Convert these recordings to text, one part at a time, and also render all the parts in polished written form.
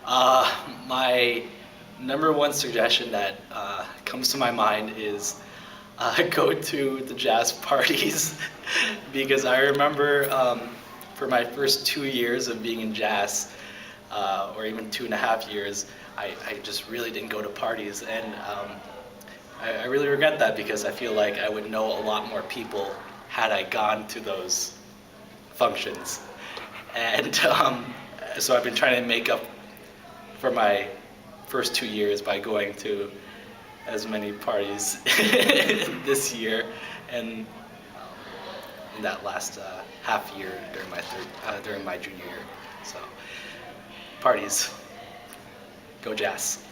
My number one suggestion that comes to my mind is go to the jazz parties because I remember for my first 2 years of being in jazz, or even 2.5 years, I just really didn't go to parties, and I really regret that because I feel like I would know a lot more people had I gone to those functions. And so I've been trying to make up for my first 2 years by going to as many parties this year and in that last half year during my junior year. So parties, go Jazz.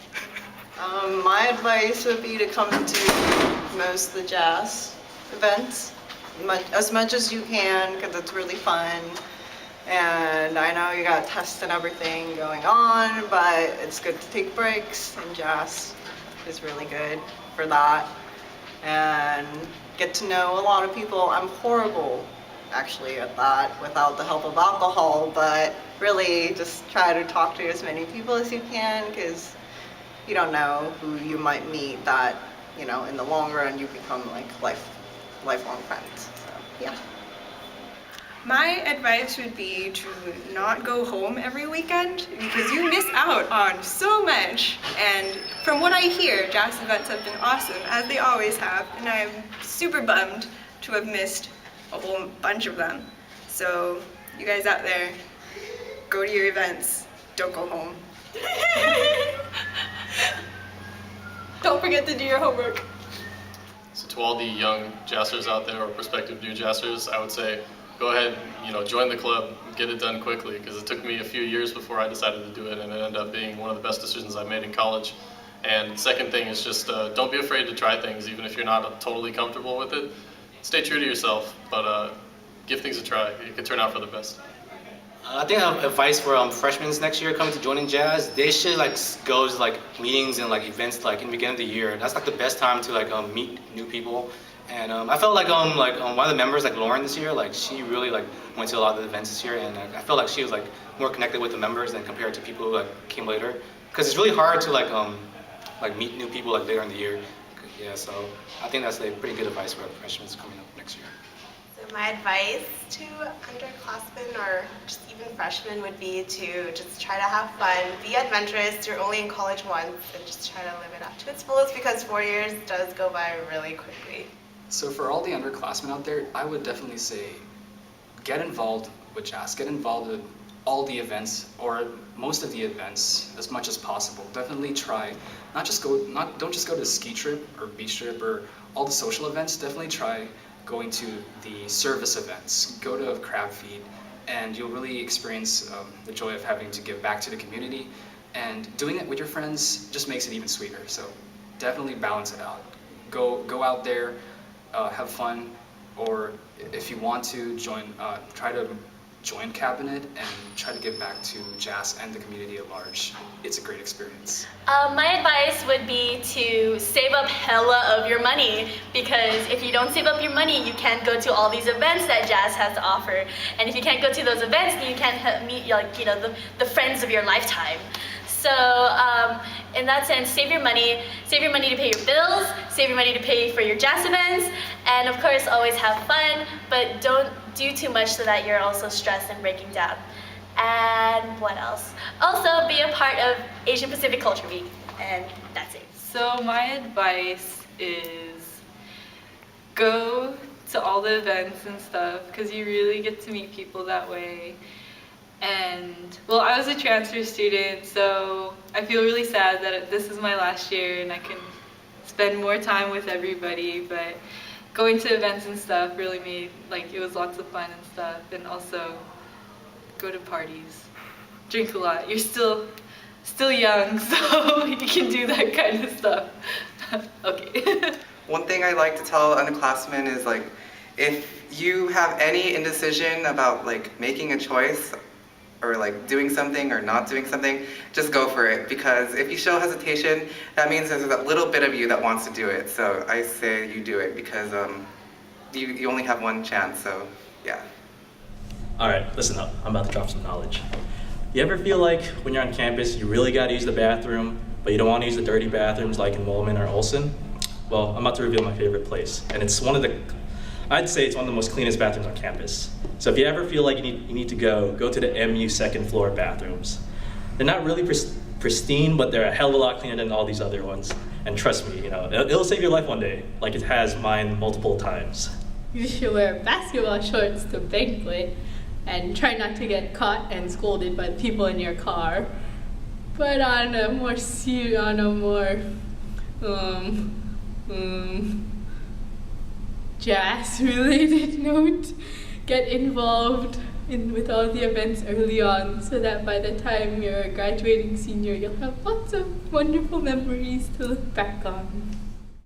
My advice would be to come to most of the jazz events as much as you can because it's really fun. And I know you got tests and everything going on, but it's good to take breaks, and jazz is really good for that. And get to know a lot of people. I'm horrible actually at that without the help of alcohol, but really just try to talk to as many people as you can because you don't know who you might meet that, in the long run you become like lifelong friends. So, yeah. My advice would be to not go home every weekend because you miss out on so much. And from what I hear, jazz events have been awesome, as they always have, and I'm super bummed to have missed a whole bunch of them. So you guys out there, go to your events, don't go home. Don't forget to do your homework. So to all the young jazzers out there or prospective new jazzers, I would say go ahead, join the club, get it done quickly, because it took me a few years before I decided to do it, and it ended up being one of the best decisions I made in college. And second thing is just don't be afraid to try things, even if you're not totally comfortable with it. Stay true to yourself, but give things a try. It could turn out for the best. I think I have advice for freshmen next year coming to joining jazz. They should go to meetings and events in the beginning of the year. That's the best time to meet new people. And I felt like one of the members Lauren this year, she really went to a lot of the events this year, and I felt like she was more connected with the members than compared to people who came later. Because it's really hard to meet new people later in the year. Yeah, so I think that's pretty good advice for freshmen coming up next year. So my advice to underclassmen or just even freshmen would be to just try to have fun, be adventurous. You're only in college once, and just try to live it up to its fullest because 4 years does go by really quickly. So for all the underclassmen out there, I would definitely say get involved with jazz. Get involved with all the events or most of the events as much as possible. Definitely try. Don't just go to a ski trip or beach trip or all the social events. Definitely try going to the service events. Go to a crab feed, and you'll really experience the joy of having to give back to the community. And doing it with your friends just makes it even sweeter. So definitely balance it out. Go out there. Have fun, or if you want to try to join Cabinet and try to give back to jazz and the community at large. It's a great experience. My advice would be to save up hella of your money, because if you don't save up your money, you can't go to all these events that jazz has to offer. And if you can't go to those events, then you can't meet the friends of your lifetime. So in that sense, save your money to pay your bills, save your money to pay for your jazz events, and of course always have fun, but don't do too much so that you're also stressed and breaking down. And what else? Also be a part of Asian Pacific Culture Week, and that's it. So my advice is go to all the events and stuff, because you really get to meet people that way. And, well, I was a transfer student, so I feel really sad that this is my last year and I can spend more time with everybody, but going to events and stuff really made, it was lots of fun and stuff, and also go to parties, drink a lot. You're still young, so you can do that kind of stuff. Okay. One thing I like to tell underclassmen is, if you have any indecision about, making a choice, or doing something or not doing something, just go for it, because if you show hesitation, that means there's a little bit of you that wants to do it. So I say you do it, because you only have one chance, so yeah. Alright, listen up. I'm about to drop some knowledge. You ever feel like when you're on campus, you really gotta use the bathroom, but you don't wanna use the dirty bathrooms like in Woolman or Olson? Well, I'm about to reveal my favorite place, and it's I'd say it's one of the most cleanest bathrooms on campus. So if you ever feel like you need to go to the MU second floor bathrooms. They're not really pristine, but they're a hell of a lot cleaner than all these other ones. And trust me, it'll save your life one day, like it has mine multiple times. You should wear basketball shorts to banquet and try not to get caught and scolded by the people in your car. But on a more jazz-related note, get involved with all the events early on so that by the time you're a graduating senior, you'll have lots of wonderful memories to look back on.